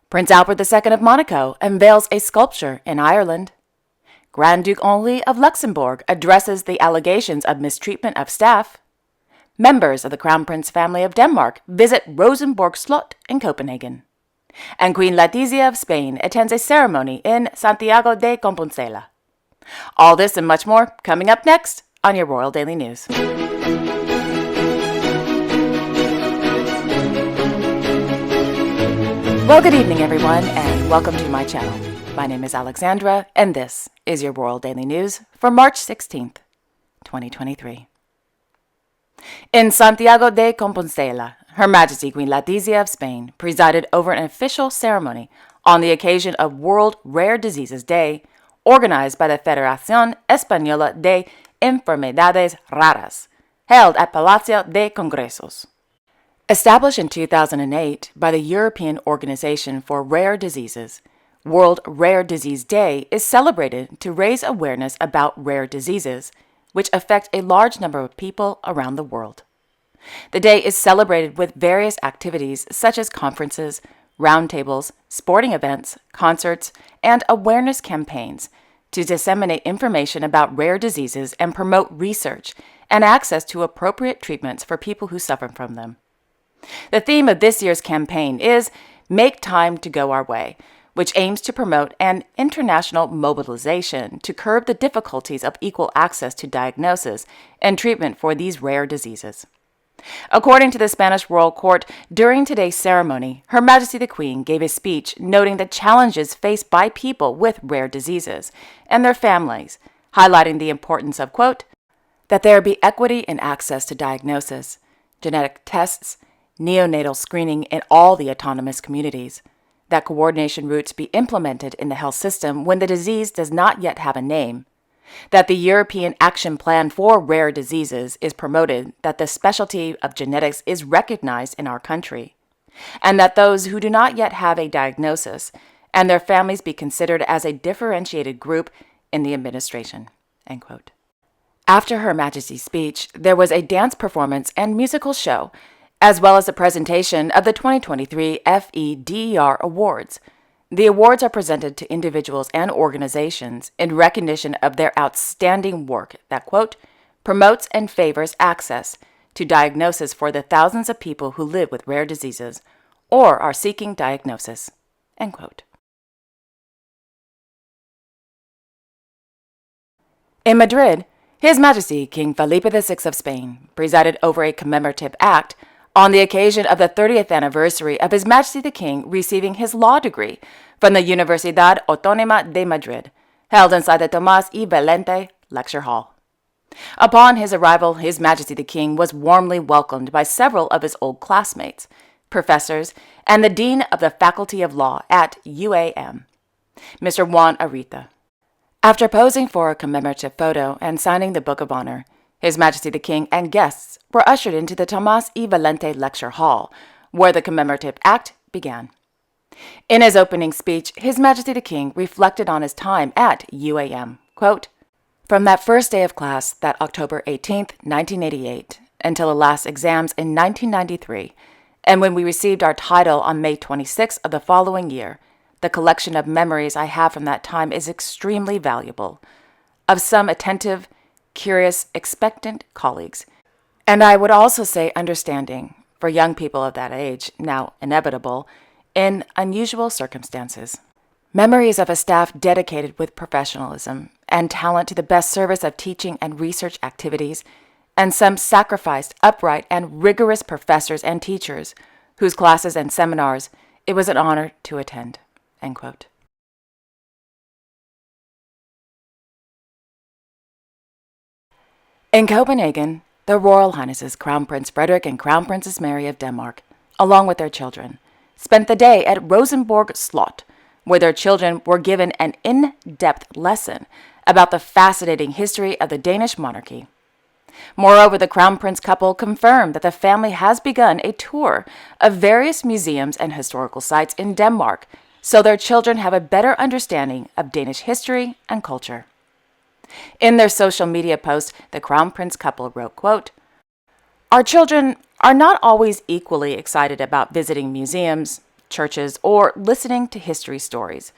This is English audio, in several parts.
Prince Albert II of Monaco unveils a sculpture in Ireland. Grand Duke Henri of Luxembourg addresses the allegations of mistreatment of staff. Members of the Crown Prince family of Denmark visit Rosenborg Slot in Copenhagen. And Queen Letizia of Spain attends a ceremony in Santiago de Compostela. All this and much more coming up next on your Royal Daily News. Well, good evening, everyone, and welcome to my channel. My name is Alexandra, and this is your Royal Daily News for March 16th, 2023. In Santiago de Compostela, Her Majesty Queen Letizia of Spain presided over an official ceremony on the occasion of World Rare Diseases Day, organized by the Federación Española de Enfermedades Raras, held at Palacio de Congresos. Established in 2008 by the European Organization for Rare Diseases, World Rare Disease Day is celebrated to raise awareness about rare diseases, which affect a large number of people around the world. The day is celebrated with various activities such as conferences, roundtables, sporting events, concerts, and awareness campaigns to disseminate information about rare diseases and promote research and access to appropriate treatments for people who suffer from them. The theme of this year's campaign is Make Time to Go Our Way, which aims to promote an international mobilization to curb the difficulties of equal access to diagnosis and treatment for these rare diseases. According to the Spanish Royal Court, during today's ceremony, Her Majesty the Queen gave a speech noting the challenges faced by people with rare diseases and their families, highlighting the importance of, quote, that there be equity in access to diagnosis, genetic tests, neonatal screening in all the autonomous communities, that coordination routes be implemented in the health system when the disease does not yet have a name, that the European Action Plan for Rare Diseases is promoted, that the specialty of genetics is recognized in our country, and that those who do not yet have a diagnosis and their families be considered as a differentiated group in the administration, end quote. After Her Majesty's speech, there was a dance performance and musical show, as well as a presentation of the 2023 FEDER Awards. The awards are presented to individuals and organizations in recognition of their outstanding work that, quote, promotes and favors access to diagnosis for the thousands of people who live with rare diseases or are seeking diagnosis, end quote. In Madrid, His Majesty King Felipe VI of Spain presided over a commemorative act on the occasion of the 30th anniversary of His Majesty the King receiving his law degree from the Universidad Autónoma de Madrid, held inside the Tomás y Valente Lecture Hall. Upon his arrival, His Majesty the King was warmly welcomed by several of his old classmates, professors, and the Dean of the Faculty of Law at UAM, Mr. Juan Arita. After posing for a commemorative photo and signing the Book of Honor, His Majesty the King and guests were ushered into the Tomás y Valente Lecture Hall, where the commemorative act began. In his opening speech, His Majesty the King reflected on his time at UAM, quote, from that first day of class, that October 18th, 1988, until the last exams in 1993, and when we received our title on May 26th of the following year, the collection of memories I have from that time is extremely valuable. Of some attentive, curious, expectant colleagues, and I would also say understanding for young people of that age, now inevitable, in unusual circumstances. Memories of a staff dedicated with professionalism and talent to the best service of teaching and research activities, and some sacrificed, upright, and rigorous professors and teachers whose classes and seminars it was an honor to attend, end quote. In Copenhagen, Their Royal Highnesses Crown Prince Frederick and Crown Princess Mary of Denmark, along with their children, spent the day at Rosenborg Slot, where their children were given an in-depth lesson about the fascinating history of the Danish monarchy. Moreover, the Crown Prince couple confirmed that the family has begun a tour of various museums and historical sites in Denmark, so their children have a better understanding of Danish history and culture. In their social media post, the Crown Prince couple wrote, quote, our children are not always equally excited about visiting museums, churches, or listening to history stories.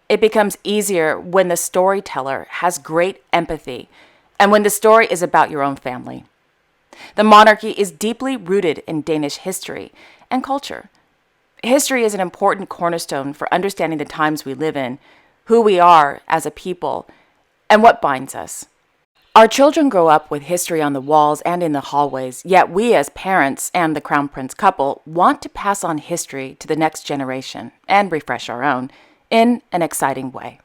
It becomes easier when the storyteller has great empathy and when the story is about your own family. The monarchy is deeply rooted in Danish history and culture. History is an important cornerstone for understanding the times we live in, who we are as a people, and what binds us. Our children grow up with history on the walls and in the hallways, yet we as parents and the Crown Prince couple want to pass on history to the next generation and refresh our own in an exciting way.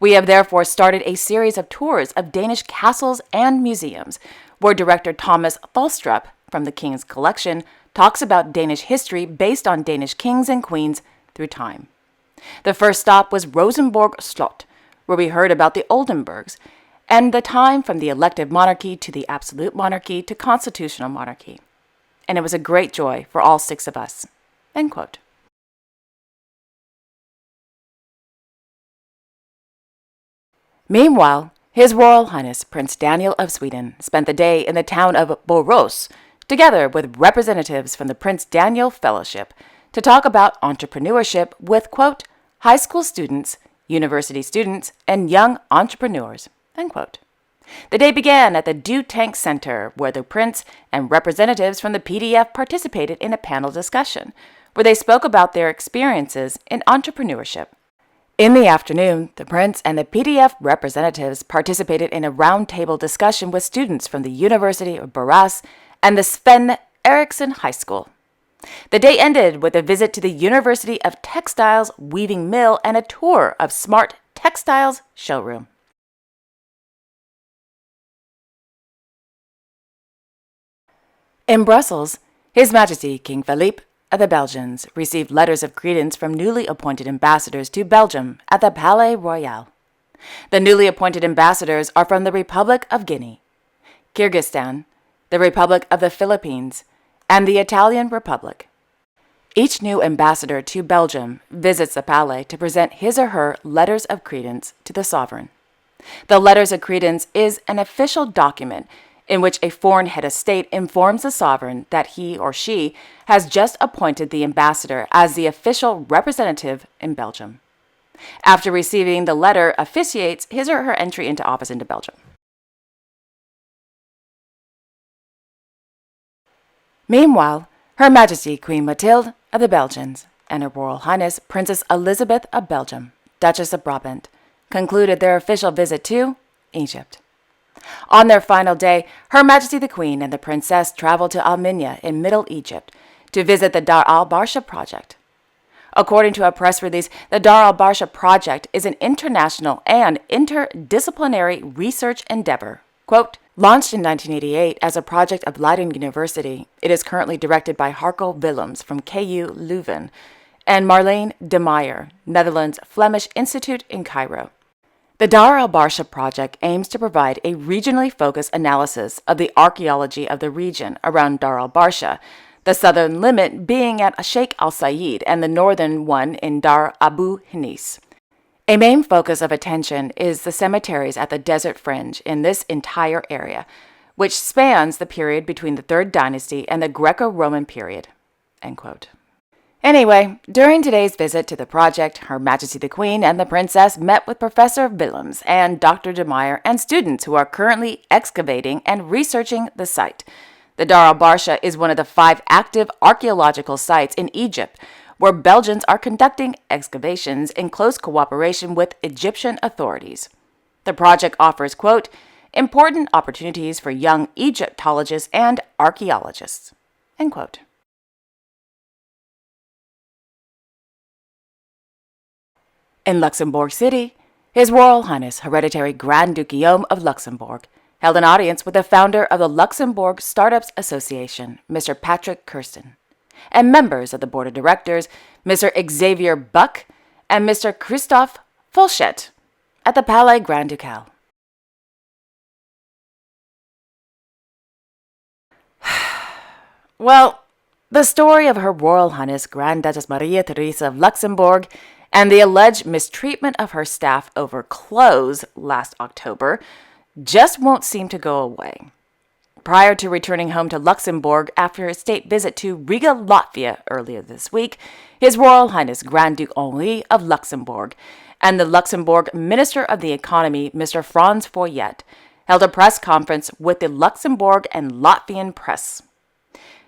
We have therefore started a series of tours of Danish castles and museums, where director Thomas Tholstrup from the King's Collection talks about Danish history based on Danish kings and queens through time. The first stop was Rosenborg Slot, where we heard about the Oldenburgs, and the time from the elective monarchy to the absolute monarchy to constitutional monarchy. And it was a great joy for all 6 of us." End quote. Meanwhile, His Royal Highness Prince Daniel of Sweden spent the day in the town of Borås, together with representatives from the Prince Daniel Fellowship, to talk about entrepreneurship with, quote, high school students, university students, and young entrepreneurs, end quote. The day began at the Do Tank Center, where the Prince and representatives from the PDF participated in a panel discussion, where they spoke about their experiences in entrepreneurship. In the afternoon, the Prince and the PDF representatives participated in a roundtable discussion with students from the University of Borås and the Sven Eriksson High School. The day ended with a visit to the University of Textiles Weaving Mill and a tour of Smart Textiles showroom. In Brussels, His Majesty King Felipe of the Belgians received letters of credence from newly appointed ambassadors to Belgium at the Palais Royal. The newly appointed ambassadors are from the Republic of Guinea, Kyrgyzstan, the Republic of the Philippines, and the Italian Republic. Each new ambassador to Belgium visits the Palais to present his or her letters of credence to the sovereign. The letters of credence is an official document in which a foreign head of state informs the sovereign that he or she has just appointed the ambassador as the official representative in Belgium. After receiving the letter, officiates his or her entry into office into Belgium. Meanwhile, Her Majesty Queen Mathilde of the Belgians and Her Royal Highness Princess Elizabeth of Belgium, Duchess of Brabant, concluded their official visit to Egypt. On their final day, Her Majesty the Queen and the Princess traveled to Al-Minya in Middle Egypt to visit the Dar al-Barsha project. According to a press release, the Dar al-Barsha project is an international and interdisciplinary research endeavor. Quote, launched in 1988 as a project of Leiden University, it is currently directed by Harco Willems from KU Leuven and Marlene de Meyer, Netherlands Flemish Institute in Cairo. The Dar al-Barsha project aims to provide a regionally focused analysis of the archaeology of the region around Dar al-Barsha, the southern limit being at Sheikh al-Sayed and the northern one in Dar Abu Hinis. A main focus of attention is the cemeteries at the desert fringe in this entire area, which spans the period between the Third Dynasty and the Greco-Roman period. End quote. Anyway, during today's visit to the project, Her Majesty the Queen and the Princess met with Professor Willems and Dr. de Meyer and students who are currently excavating and researching the site. The Dar al-Barsha is one of the 5 active archaeological sites in Egypt, where Belgians are conducting excavations in close cooperation with Egyptian authorities. The project offers, quote, important opportunities for young Egyptologists and archaeologists, end quote. In Luxembourg City, His Royal Highness Hereditary Grand Duke Guillaume of Luxembourg held an audience with the founder of the Luxembourg Startups Association, Mr. Patrick Kirsten, and members of the board of directors, Mr. Xavier Buck and Mr. Christophe Folchet, at the Palais Grand Ducal. Well, the story of Her Royal Highness Grand Duchess Maria Theresa of Luxembourg and the alleged mistreatment of her staff over clothes last October just won't seem to go away. prior to returning home to Luxembourg after a state visit to Riga, Latvia earlier this week, His Royal Highness Grand Duke Henri of Luxembourg and the Luxembourg Minister of the Economy, Mr. Franz Foyet, held a press conference with the Luxembourg and Latvian press.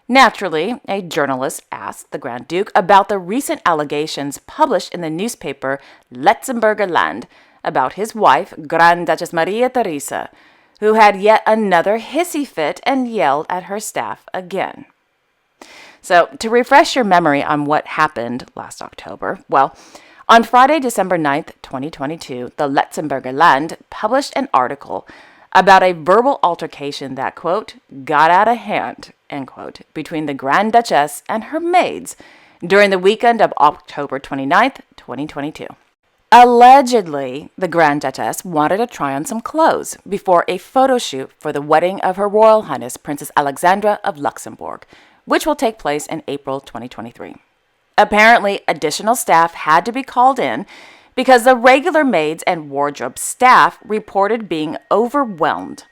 Naturally, a journalist asked the Grand Duke about the recent allegations published in the newspaper Luxemburger Land about his wife, Grand Duchess Maria Theresa, who had yet another hissy fit and yelled at her staff again. So, to refresh your memory on what happened last October, well, on Friday, December 9th, 2022, the Luxemburger Land published an article about a verbal altercation that, quote, got out of hand, end quote, between the Grand Duchess and her maids during the weekend of October 29th, 2022. Allegedly, the Grand Duchess wanted to try on some clothes before a photo shoot for the wedding of Her Royal Highness Princess Alexandra of Luxembourg, which will take place in April 2023. Apparently, additional staff had to be called in because the regular maids and wardrobe staff reported being overwhelmed.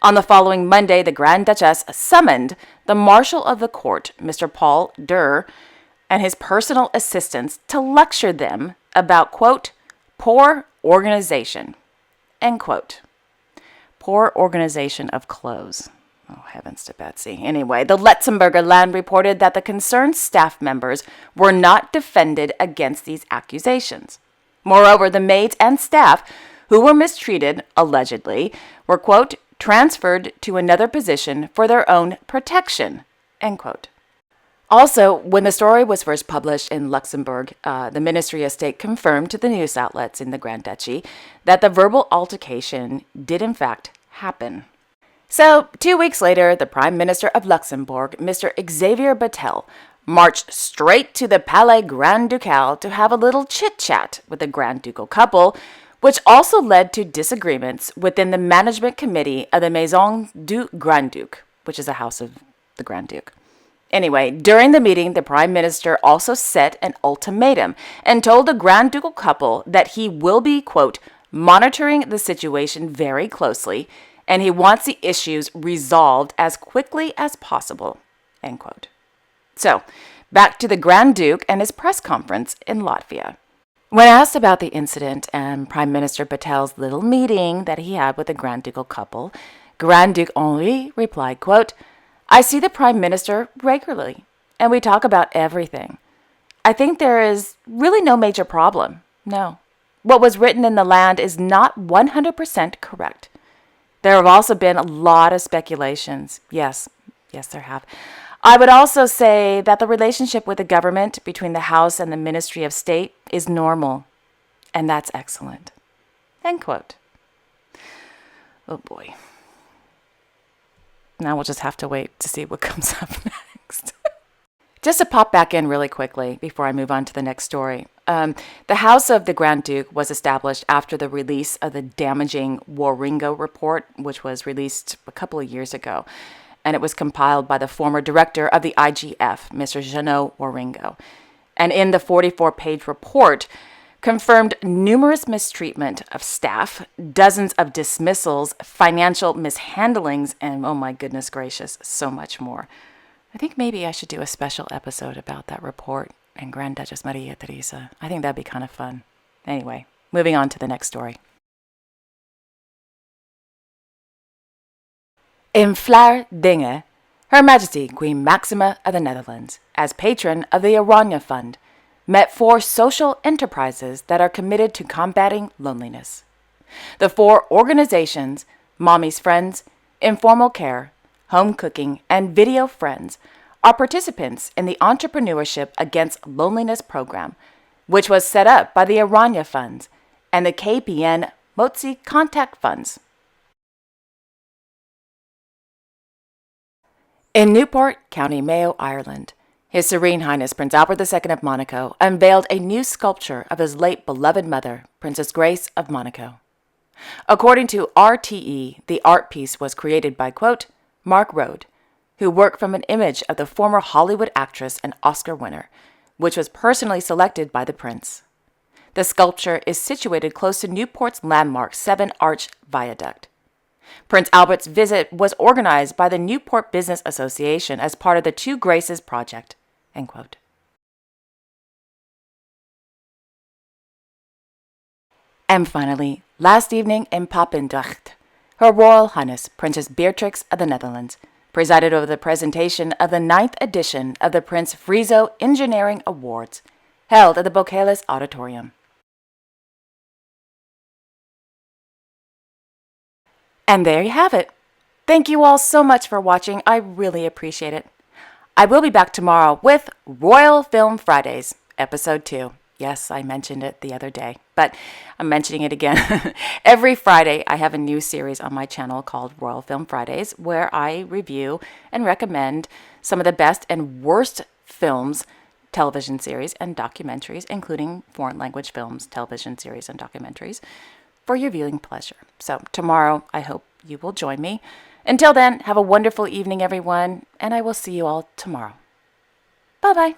On the following Monday, the Grand Duchess summoned the Marshal of the Court, Mr. Paul Durr, and his personal assistants to lecture them about, quote, poor organization, end quote. Poor organization of clothes. Oh, heavens to Betsy. Anyway, the Luxemburger Land reported that the concerned staff members were not defended against these accusations. Moreover, the maids and staff who were mistreated, allegedly, were, quote, transferred to another position for their own protection, end quote. Also, when the story was first published in Luxembourg, the Ministry of State confirmed to the news outlets in the Grand Duchy that the verbal altercation did in fact happen. So, 2 weeks later, the Prime Minister of Luxembourg, Mr. Xavier Bettel, marched straight to the Palais Grand Ducal to have a little chit-chat with the Grand Ducal couple, which also led to disagreements within the management committee of the Maison du Grand Duc, which is a house of the Grand Duke. Anyway, during the meeting, the Prime Minister also set an ultimatum and told the Grand Ducal couple that he will be, quote, monitoring the situation very closely, and he wants the issues resolved as quickly as possible, end quote. So, back to the Grand Duke and his press conference in Latvia. When asked about the incident and Prime Minister Bettel's little meeting that he had with the Grand Ducal couple, Grand Duke Henri replied, quote, I see the Prime Minister regularly, and we talk about everything. I think there is really no major problem, no. What was written in the land is not 100% correct. There have also been a lot of speculations. Yes, there have. I would also say that the relationship with the government between the House and the Ministry of State is normal, and that's excellent. End quote. Oh boy. Now we'll just have to wait to see what comes up next. Just to pop back in really quickly before I move on to the next story. The House of the Grand Duke was established after the release of the damaging Waringo report, which was released a couple of years ago. And it was compiled by the former director of the IGF, Mr. Jeannot Waringo. And in the 44-page report, confirmed numerous mistreatment of staff, dozens of dismissals, financial mishandlings, and oh my goodness gracious, so much more. I think maybe I should do a special episode about that report and Grand Duchess Maria Theresa. I think that'd be kind of fun. Anyway, moving on to the next story. In Vlaar Dinge, Her Majesty Queen Maxima of the Netherlands, as patron of the Oranje Fund, met 4 social enterprises that are committed to combating loneliness. The 4 organizations, Mommy's Friends, Informal Care, Home Cooking, and Video Friends, are participants in the Entrepreneurship Against Loneliness program, which was set up by the Oranje Funds and the KPN Motsi Contact Funds. In Newport, County Mayo, Ireland, His Serene Highness Prince Albert II of Monaco unveiled a new sculpture of his late beloved mother, Princess Grace of Monaco. According to RTE, the art piece was created by, quote, Mark Rode, who worked from an image of the former Hollywood actress and Oscar winner, which was personally selected by the prince. The sculpture is situated close to Newport's landmark 7 Arch Viaduct. Prince Albert's visit was organized by the Newport Business Association as part of the Two Graces Project. End quote. And finally, last evening in Papendrecht, Her Royal Highness Princess Beatrix of the Netherlands presided over the presentation of the 9th edition of the Prince Friso Engineering Awards, held at the Bocalis Auditorium. And there you have it. Thank you all so much for watching. I really appreciate it. I will be back tomorrow with Royal Film Fridays, Episode 2. Yes, I mentioned it the other day, but I'm mentioning it again. Every Friday, I have a new series on my channel called Royal Film Fridays, where I review and recommend some of the best and worst films, television series, and documentaries, including foreign language films, television series, and documentaries, for your viewing pleasure. So tomorrow, I hope you will join me. Until then, have a wonderful evening, everyone, and I will see you all tomorrow. Bye-bye.